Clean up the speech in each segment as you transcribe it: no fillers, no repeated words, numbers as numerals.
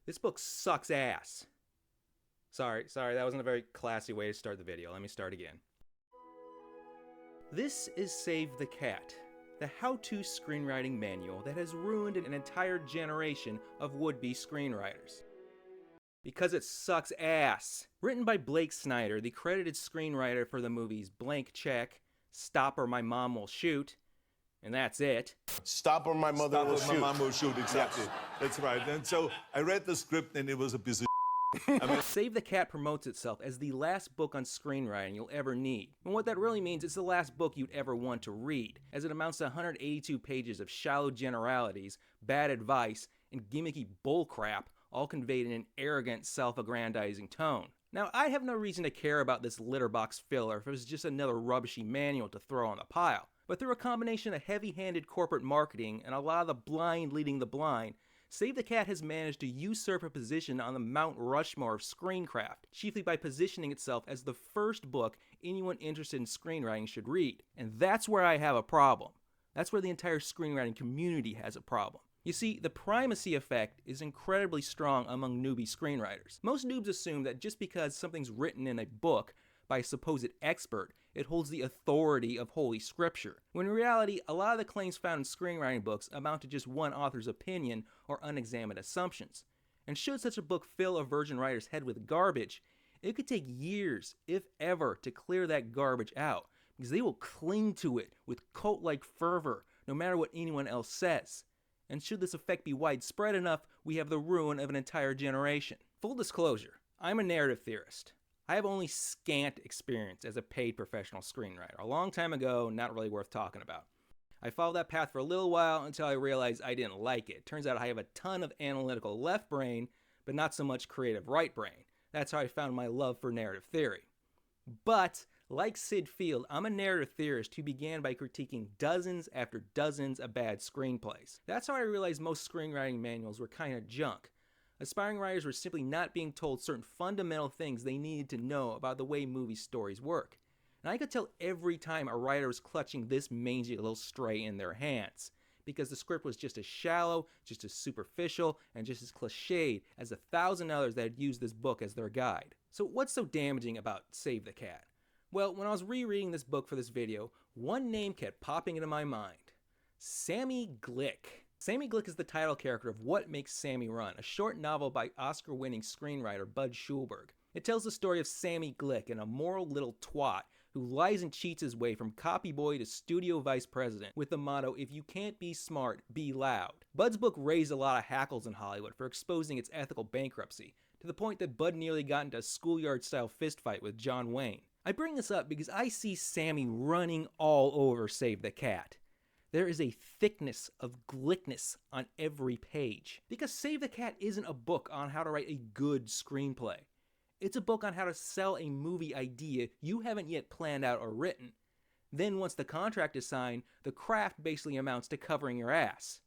This book sucks ass. Sorry, that wasn't a very classy way to start the video. Let me start again. This is Save the Cat, the how-to screenwriting manual that has ruined an entire generation of would-be screenwriters. Because it sucks ass. Written by Blake Snyder, the credited screenwriter for the movies Blank Check, Stop or My Mom Will Shoot, and that's it. Stop or my mother will shoot. Stop or my mom will shoot, exactly. Yes. That's right. And so I read the script and it was a piece of Save the Cat promotes itself as the last book on screenwriting you'll ever need. And what that really means is the last book you'd ever want to read, as it amounts to 182 pages of shallow generalities, bad advice, and gimmicky bullcrap, all conveyed in an arrogant, self-aggrandizing tone. Now, I have no reason to care about this litterbox filler if it was just another rubbishy manual to throw on the pile. But through a combination of heavy-handed corporate marketing and a lot of the blind leading the blind, Save the Cat has managed to usurp a position on the Mount Rushmore of screencraft, chiefly by positioning itself as the first book anyone interested in screenwriting should read. And that's where I have a problem. That's where the entire screenwriting community has a problem. You see, the primacy effect is incredibly strong among newbie screenwriters. Most noobs assume that just because something's written in a book by a supposed expert, it holds the authority of Holy Scripture, when in reality, a lot of the claims found in screenwriting books amount to just one author's opinion or unexamined assumptions. And should such a book fill a virgin writer's head with garbage, it could take years, if ever, to clear that garbage out, because they will cling to it with cult-like fervor, no matter what anyone else says. And should this effect be widespread enough, we have the ruin of an entire generation. Full disclosure, I'm a narrative theorist. I have only scant experience as a paid professional screenwriter. A long time ago, not really worth talking about. I followed that path for a little while until I realized I didn't like it. Turns out I have a ton of analytical left brain, but not so much creative right brain. That's how I found my love for narrative theory. But, like Sid Field, I'm a narrative theorist who began by critiquing dozens after dozens of bad screenplays. That's how I realized most screenwriting manuals were kind of junk. Aspiring writers were simply not being told certain fundamental things they needed to know about the way movie stories work. And I could tell every time a writer was clutching this mangy little stray in their hands, because the script was just as shallow, just as superficial, and just as cliched as 1,000 others that had used this book as their guide. So what's so damaging about Save the Cat? Well, when I was rereading this book for this video, one name kept popping into my mind. Sammy Glick. Sammy Glick is the title character of What Makes Sammy Run, a short novel by Oscar-winning screenwriter Bud Schulberg. It tells the story of Sammy Glick, an immoral little twat who lies and cheats his way from copy boy to studio vice president with the motto, if you can't be smart, be loud. Bud's book raised a lot of hackles in Hollywood for exposing its ethical bankruptcy, to the point that Bud nearly got into a schoolyard-style fistfight with John Wayne. I bring this up because I see Sammy running all over Save the Cat. There is a thickness of glickness on every page. Because Save the Cat isn't a book on how to write a good screenplay. It's a book on how to sell a movie idea you haven't yet planned out or written. Then once the contract is signed, the craft basically amounts to covering your ass.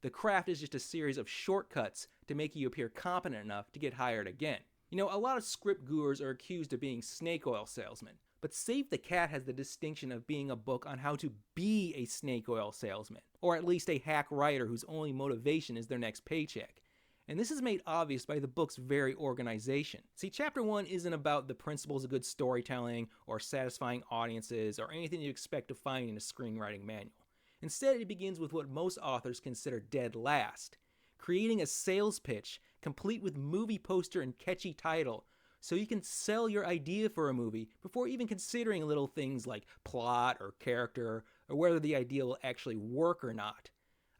The craft is just a series of shortcuts to make you appear competent enough to get hired again. You know, a lot of script gurus are accused of being snake oil salesmen. But Save the Cat has the distinction of being a book on how to be a snake oil salesman, or at least a hack writer whose only motivation is their next paycheck. And this is made obvious by the book's very organization. See, Chapter 1 isn't about the principles of good storytelling, or satisfying audiences, or anything you expect to find in a screenwriting manual. Instead, it begins with what most authors consider dead last, creating a sales pitch, complete with movie poster and catchy title, so you can sell your idea for a movie before even considering little things like plot or character or whether the idea will actually work or not.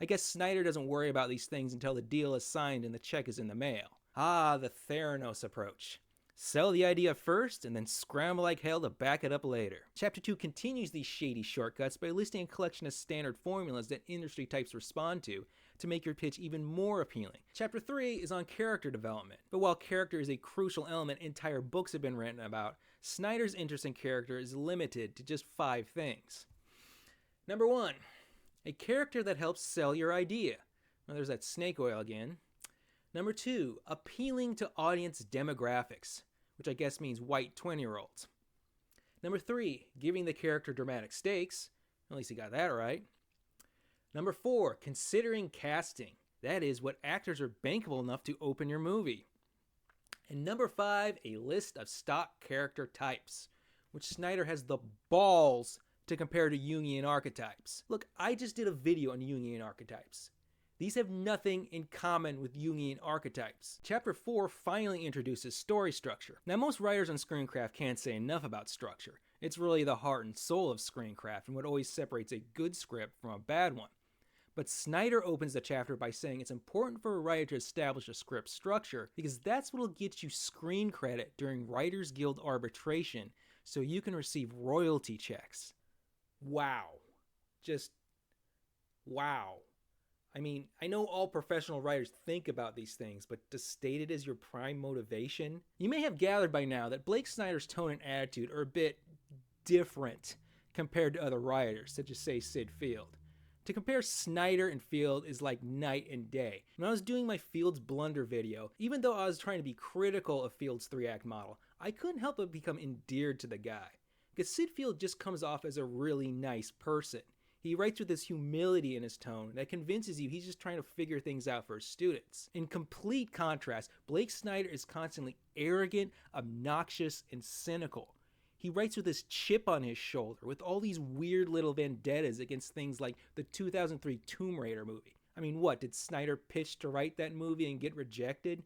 I guess Snyder doesn't worry about these things until the deal is signed and the check is in the mail. Ah, the Theranos approach. Sell the idea first and then scramble like hell to back it up later. Chapter 2 continues these shady shortcuts by listing a collection of standard formulas that industry types respond to make your pitch even more appealing. Chapter 3 is on character development, but while character is a crucial element entire books have been written about, Snyder's interest in character is limited to just 5 things. Number 1, a character that helps sell your idea. Well, there's that snake oil again. Number 2, appealing to audience demographics, which I guess means white 20-year-olds. Number 3, giving the character dramatic stakes. At least he got that right. Number 4, considering casting. That is, what actors are bankable enough to open your movie. And number 5, a list of stock character types, which Snyder has the balls to compare to Jungian archetypes. Look, I just did a video on Jungian archetypes. These have nothing in common with Jungian archetypes. Chapter 4 finally introduces story structure. Now, most writers on screencraft can't say enough about structure. It's really the heart and soul of screencraft and what always separates a good script from a bad one. But Snyder opens the chapter by saying it's important for a writer to establish a script structure because that's what'll get you screen credit during Writers Guild arbitration so you can receive royalty checks. Wow. Just wow. I mean, I know all professional writers think about these things, but to state it as your prime motivation? You may have gathered by now that Blake Snyder's tone and attitude are a bit different compared to other writers, such as, say, Sid Field. To compare Snyder and Field is like night and day. When I was doing my Field's Blunder video, even though I was trying to be critical of Field's 3-act model, I couldn't help but become endeared to the guy. Because Sid Field just comes off as a really nice person. He writes with this humility in his tone that convinces you he's just trying to figure things out for his students. In complete contrast, Blake Snyder is constantly arrogant, obnoxious, and cynical. He writes with this chip on his shoulder, with all these weird little vendettas against things like the 2003 Tomb Raider movie. I mean, what, did Snyder pitch to write that movie and get rejected?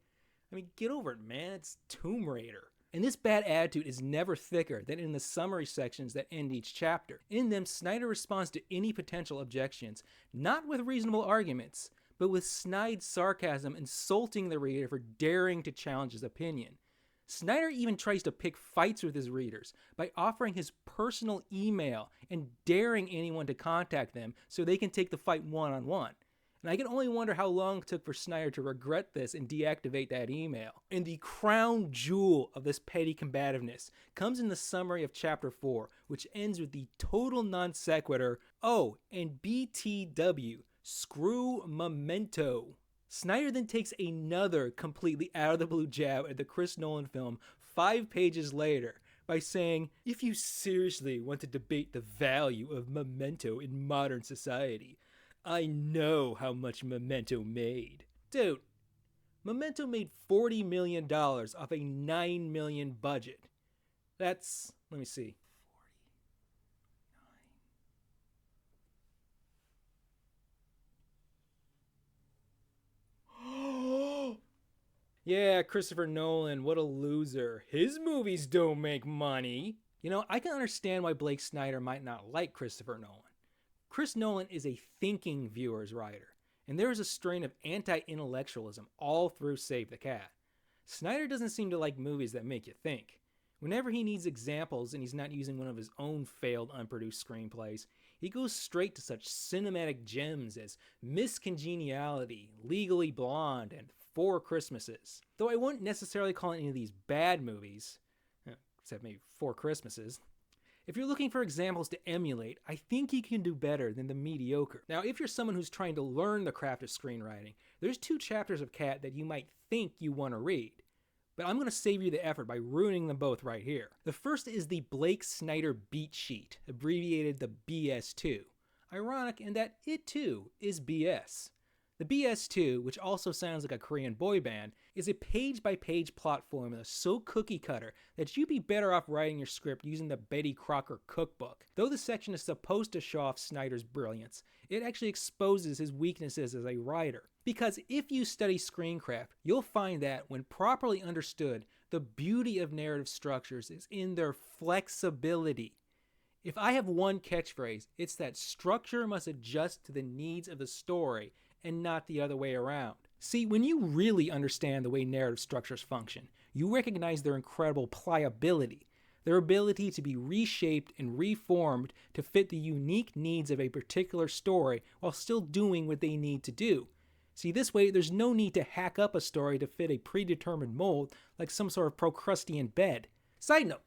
I mean, get over it, man, it's Tomb Raider. And this bad attitude is never thicker than in the summary sections that end each chapter. In them, Snyder responds to any potential objections, not with reasonable arguments, but with snide sarcasm insulting the reader for daring to challenge his opinion. Snyder even tries to pick fights with his readers by offering his personal email and daring anyone to contact them so they can take the fight one-on-one. And I can only wonder how long it took for Snyder to regret this and deactivate that email. And the crown jewel of this petty combativeness comes in the summary of Chapter 4, which ends with the total non sequitur, "Oh, and BTW, screw memento." Snyder then takes another completely out of the blue jab at the Chris Nolan film 5 pages later by saying, "If you seriously want to debate the value of memento in modern society, I know how much Memento made." Dude, Memento made $40 million off a $9 million budget. That's, let me see. Yeah, Christopher Nolan, what a loser. His movies don't make money. You know, I can understand why Blake Snyder might not like Christopher Nolan. Chris Nolan is a thinking viewer's writer, and there is a strain of anti-intellectualism all through Save the Cat. Snyder doesn't seem to like movies that make you think. Whenever he needs examples and he's not using one of his own failed unproduced screenplays, he goes straight to such cinematic gems as Miss Congeniality, Legally Blonde, and 4 Christmases. Though I wouldn't necessarily call any of these bad movies, except maybe 4 Christmases. If you're looking for examples to emulate, I think you can do better than the mediocre. Now, if you're someone who's trying to learn the craft of screenwriting, there's 2 chapters of Cat that you might think you want to read. But I'm going to save you the effort by ruining them both right here. The first is the Blake Snyder Beat Sheet, abbreviated the BS2. Ironic in that it too is BS. The BS2, which also sounds like a Korean boy band, is a page-by-page plot formula so cookie-cutter that you'd be better off writing your script using the Betty Crocker cookbook. Though the section is supposed to show off Snyder's brilliance, it actually exposes his weaknesses as a writer. Because if you study screencraft, you'll find that, when properly understood, the beauty of narrative structures is in their flexibility. If I have one catchphrase, it's that structure must adjust to the needs of the story and not the other way around. See, when you really understand the way narrative structures function, you recognize their incredible pliability, their ability to be reshaped and reformed to fit the unique needs of a particular story while still doing what they need to do. See, this way, there's no need to hack up a story to fit a predetermined mold like some sort of Procrustean bed. Side note,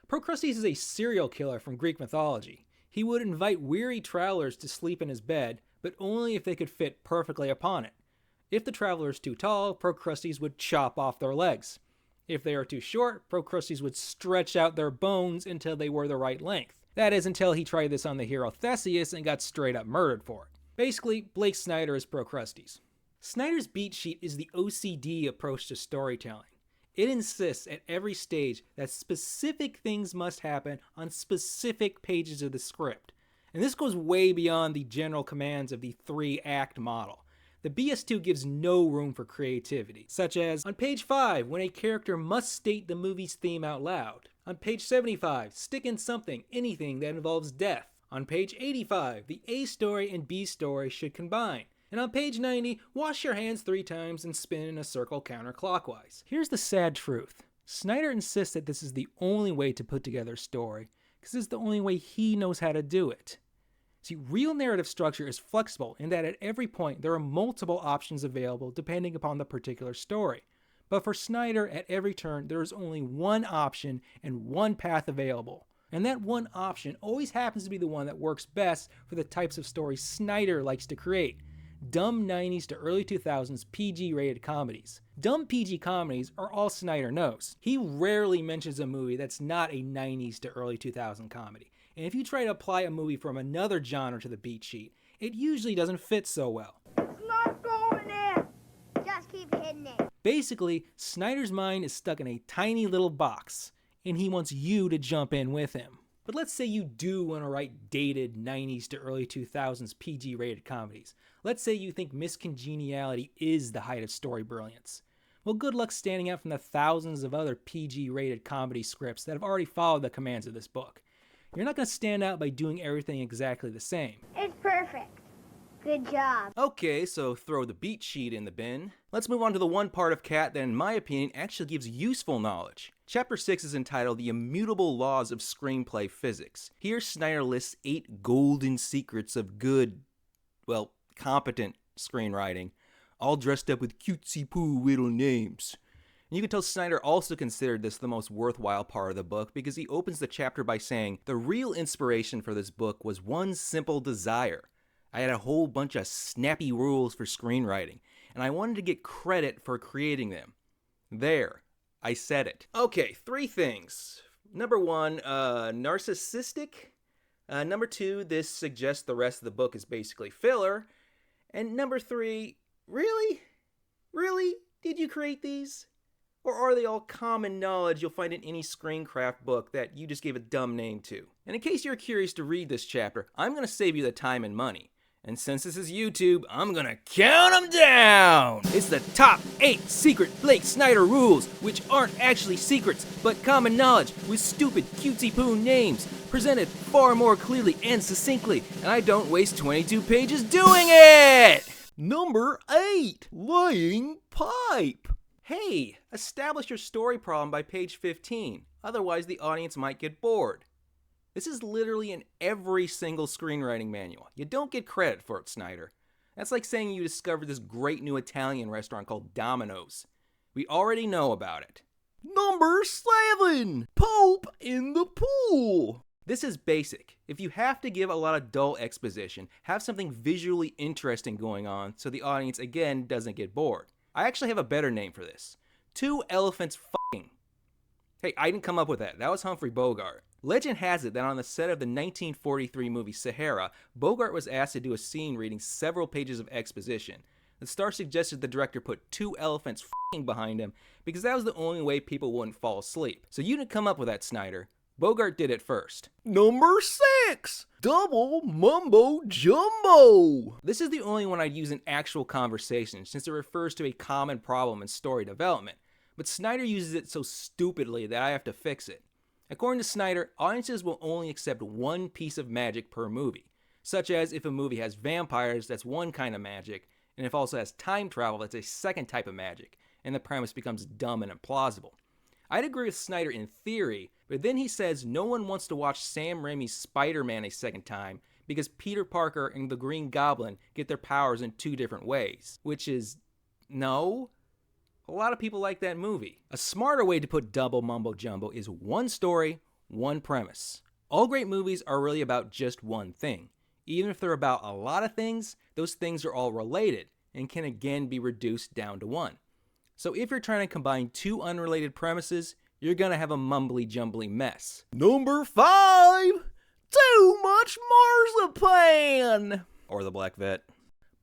Procrustes is a serial killer from Greek mythology. He would invite weary travelers to sleep in his bed, but only if they could fit perfectly upon it. If the traveler is too tall, Procrustes would chop off their legs. If they are too short, Procrustes would stretch out their bones until they were the right length. That is, until he tried this on the hero Theseus and got straight up murdered for it. Basically, Blake Snyder is Procrustes. Snyder's beat sheet is the OCD approach to storytelling. It insists at every stage that specific things must happen on specific pages of the script. And this goes way beyond the general commands of the 3-act model. The BS2 gives no room for creativity, such as on page 5, when a character must state the movie's theme out loud. On page 75, stick in something, anything that involves death. On page 85, the A story and B story should combine. And on page 90, wash your hands 3 times and spin in a circle counterclockwise. Here's the sad truth. Snyder insists that this is the only way to put together a story, because it's the only way he knows how to do it. See, real narrative structure is flexible in that at every point there are multiple options available depending upon the particular story. But for Snyder, at every turn, there is only one option and one path available. And that one option always happens to be the one that works best for the types of stories Snyder likes to create. Dumb 90s to early 2000s PG-rated comedies. Dumb PG comedies are all Snyder knows. He rarely mentions a movie that's not a 90s to early 2000 comedy. And if you try to apply a movie from another genre to the beat sheet, it usually doesn't fit so well. It's not going in! Just keep hitting it. Basically, Snyder's mind is stuck in a tiny little box, and he wants you to jump in with him. But let's say you do want to write dated 90s to early 2000s PG-rated comedies. Let's say you think miscongeniality is the height of story brilliance. Well, good luck standing out from the thousands of other PG-rated comedy scripts that have already followed the commands of this book. You're not going to stand out by doing everything exactly the same. It's perfect. Good job. Okay, so throw the beat sheet in the bin. Let's move on to the one part of Cat that, in my opinion, actually gives useful knowledge. Chapter 6 is entitled The Immutable Laws of Screenplay Physics. Here, Snyder lists 8 golden secrets of good, well, competent screenwriting, all dressed up with cutesy-poo little names. And you can tell Snyder also considered this the most worthwhile part of the book because he opens the chapter by saying, "The real inspiration for this book was one simple desire. I had a whole bunch of snappy rules for screenwriting, and I wanted to get credit for creating them. There, I said it." Okay, 3 things. Number 1, narcissistic. Number 2, this suggests the rest of the book is basically filler. And number 3, really? Really? Did you create these? Or are they all common knowledge you'll find in any screencraft book that you just gave a dumb name to? And in case you're curious to read this chapter, I'm going to save you the time and money. And since this is YouTube, I'm going to count them down! It's the top 8 secret Blake Snyder rules, which aren't actually secrets, but common knowledge with stupid cutesy-poo names, presented far more clearly and succinctly, and I don't waste 22 pages doing it! Number 8, lying pipe. Hey, establish your story problem by page 15, otherwise the audience might get bored. This is literally in every single screenwriting manual. You don't get credit for it, Snyder. That's like saying you discovered this great new Italian restaurant called Domino's. We already know about it. Number 7, Pope in the pool. This is basic. If you have to give a lot of dull exposition, have something visually interesting going on so the audience again doesn't get bored. I actually have a better name for this. 2 elephants f***ing. Hey, I didn't come up with that. That was Humphrey Bogart. Legend has it that on the set of the 1943 movie Sahara, Bogart was asked to do a scene reading several pages of exposition. The star suggested the director put 2 elephants f***ing behind him because that was the only way people wouldn't fall asleep. So you didn't come up with that, Snyder. Bogart did it first. Number 6, double mumbo jumbo. This is the only one I'd use in actual conversation since it refers to a common problem in story development. But Snyder uses it so stupidly that I have to fix it. According to Snyder, audiences will only accept one piece of magic per movie, such as if a movie has vampires, that's one kind of magic, and if it also has time travel, that's a second type of magic, and the premise becomes dumb and implausible. I'd agree with Snyder in theory, but then he says no one wants to watch Sam Raimi's Spider-Man a second time because Peter Parker and the Green Goblin get their powers in 2 different ways, which is, no. A lot of people like that movie. A smarter way to put double mumbo jumbo is one story, one premise. All great movies are really about just one thing. Even if they're about a lot of things, those things are all related and can again be reduced down to one. So if you're trying to combine 2 unrelated premises, you're gonna have a mumbly-jumbly mess. Number 5, too much marzipan! Or the Black Vet.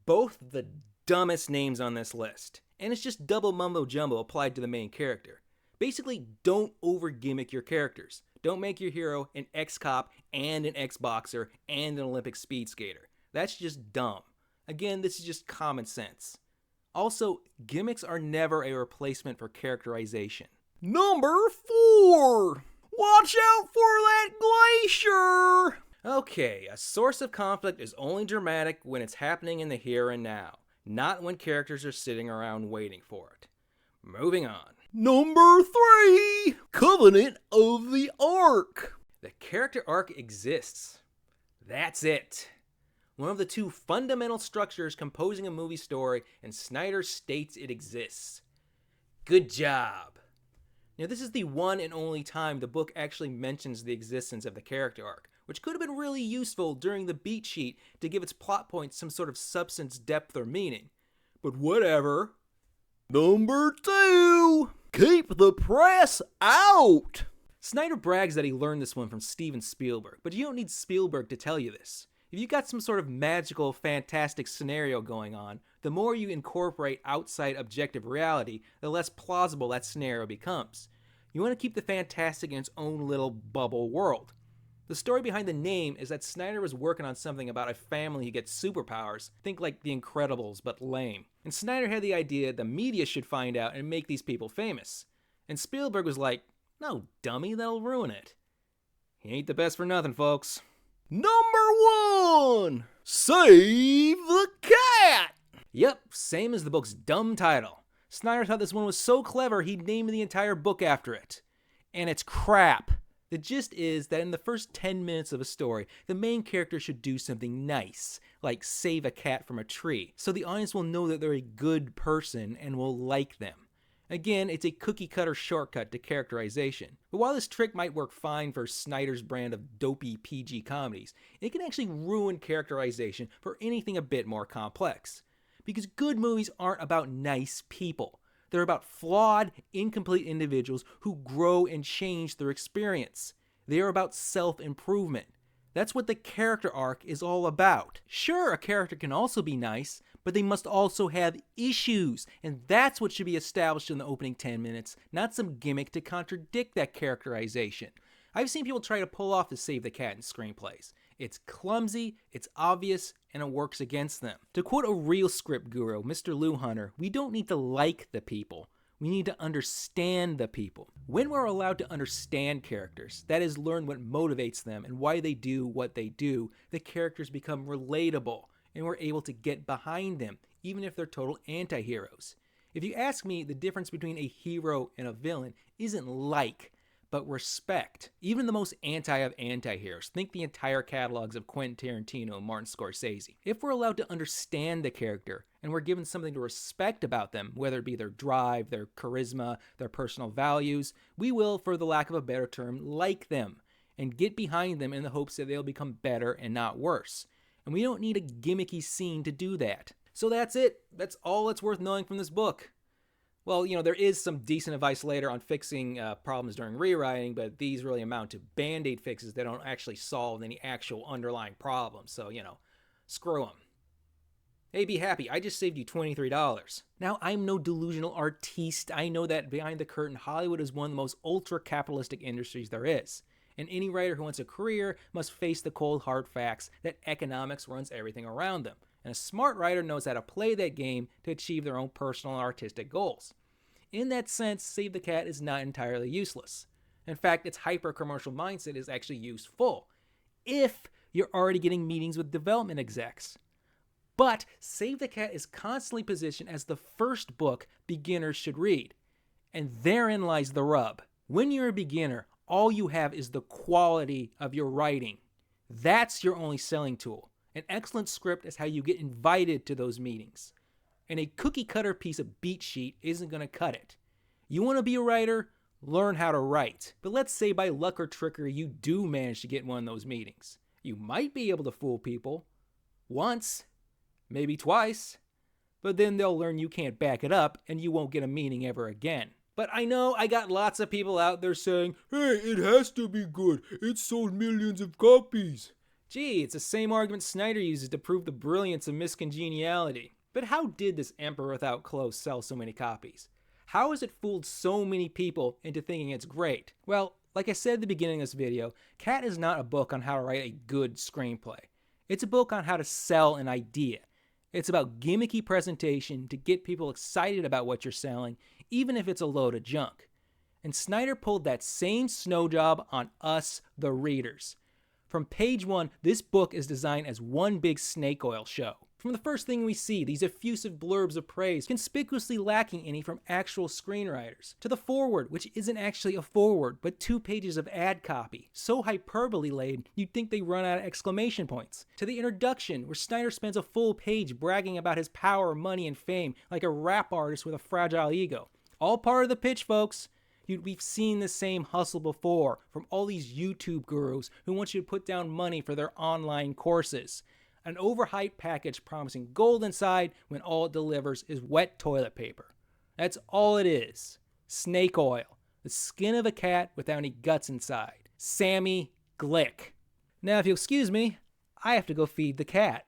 Both the dumbest names on this list, and it's just double mumbo jumbo applied to the main character. Basically, don't over-gimmick your characters. Don't make your hero an ex-cop and an ex-boxer and an Olympic speed skater. That's just dumb. Again, this is just common sense. Also, gimmicks are never a replacement for characterization. Number 4! Watch out for that glacier! Okay, a source of conflict is only dramatic when it's happening in the here and now, not when characters are sitting around waiting for it. Moving on. Number 3! Covenant of the Arc. The character arc exists. That's it. One of the two fundamental structures composing a movie story, and Snyder states it exists. Good job. Now, this is the one and only time the book actually mentions the existence of the character arc, which could have been really useful during the beat sheet to give its plot points some sort of substance, depth, or meaning. But whatever. Number 2! Keep the press out! Snyder brags that he learned this one from Steven Spielberg, but you don't need Spielberg to tell you this. If you've got some sort of magical, fantastic scenario going on, the more you incorporate outside objective reality, the less plausible that scenario becomes. You want to keep the fantastic in its own little bubble world. The story behind the name is that Snyder was working on something about a family who gets superpowers, think like The Incredibles, but lame. And Snyder had the idea the media should find out and make these people famous. And Spielberg was like, no, dummy, that'll ruin it. He ain't the best for nothing, folks. Number 1! Save the Cat! Yep, same as the book's dumb title. Snyder thought this one was so clever he'd name the entire book after it. And it's crap. The gist is that in the first 10 minutes of a story, the main character should do something nice, like save a cat from a tree, so the audience will know that they're a good person and will like them. Again, it's a cookie-cutter shortcut to characterization. But while this trick might work fine for Snyder's brand of dopey PG comedies, it can actually ruin characterization for anything a bit more complex. Because good movies aren't about nice people. They're about flawed, incomplete individuals who grow and change their experience. They are about self-improvement. That's what the character arc is all about. Sure, a character can also be nice, but they must also have issues, and that's what should be established in the opening 10 minutes, not some gimmick to contradict that characterization. I've seen people try to pull off the Save the Cat in screenplays. It's clumsy, it's obvious, and it works against them. To quote a real script guru, Mr. Lou Hunter, we don't need to like the people. We need to understand the people. When we're allowed to understand characters, that is, learn what motivates them and why they do what they do, the characters become relatable, and we're able to get behind them, even if they're total anti-heroes. If you ask me, the difference between a hero and a villain isn't like, but respect. Even the most anti of anti-heroes, think the entire catalogs of Quentin Tarantino and Martin Scorsese. If we're allowed to understand the character, and we're given something to respect about them, whether it be their drive, their charisma, their personal values, we will, for the lack of a better term, like them, and get behind them in the hopes that they'll become better and not worse. And we don't need a gimmicky scene to do that. So that's it. That's all that's worth knowing from this book. Well, there is some decent advice later on fixing problems during rewriting, but these really amount to band-aid fixes that don't actually solve any actual underlying problems. So, screw them. Hey, be happy. I just saved you $23. Now, I'm no delusional artiste. I know that behind the curtain, Hollywood is one of the most ultra-capitalistic industries there is. And any writer who wants a career must face the cold, hard facts that economics runs everything around them. And a smart writer knows how to play that game to achieve their own personal and artistic goals. In that sense, Save the Cat is not entirely useless. In fact, its hyper-commercial mindset is actually useful, if you're already getting meetings with development execs. But Save the Cat is constantly positioned as the first book beginners should read. And therein lies the rub. When you're a beginner, all you have is the quality of your writing. That's your only selling tool. An excellent script is how you get invited to those meetings. And a cookie-cutter piece of beat sheet isn't going to cut it. You want to be a writer? Learn how to write. But let's say by luck or trickery you do manage to get one of those meetings. You might be able to fool people. Once. Maybe twice. But then they'll learn you can't back it up and you won't get a meeting ever again. But I know I got lots of people out there saying, hey, it has to be good. It sold millions of copies. Gee, it's the same argument Snyder uses to prove the brilliance of miscongeniality. But how did this Emperor Without Clothes sell so many copies? How has it fooled so many people into thinking it's great? Well, like I said at the beginning of this video, Cat is not a book on how to write a good screenplay. It's a book on how to sell an idea. It's about gimmicky presentation to get people excited about what you're selling, even if it's a load of junk. And Snyder pulled that same snow job on us, the readers. From page one, this book is designed as one big snake oil show. From the first thing we see, these effusive blurbs of praise, conspicuously lacking any from actual screenwriters, to the foreword, which isn't actually a foreword, but 2 pages of ad copy, so hyperbole-laden you'd think they run out of exclamation points, to the introduction, where Snyder spends a full page bragging about his power, money, and fame, like a rap artist with a fragile ego. All part of the pitch, folks. We've seen the same hustle before from all these YouTube gurus who want you to put down money for their online courses. An overhyped package promising gold inside when all it delivers is wet toilet paper. That's all it is. Snake oil. The skin of a cat without any guts inside. Sammy Glick. Now, if you'll excuse me, I have to go feed the cat.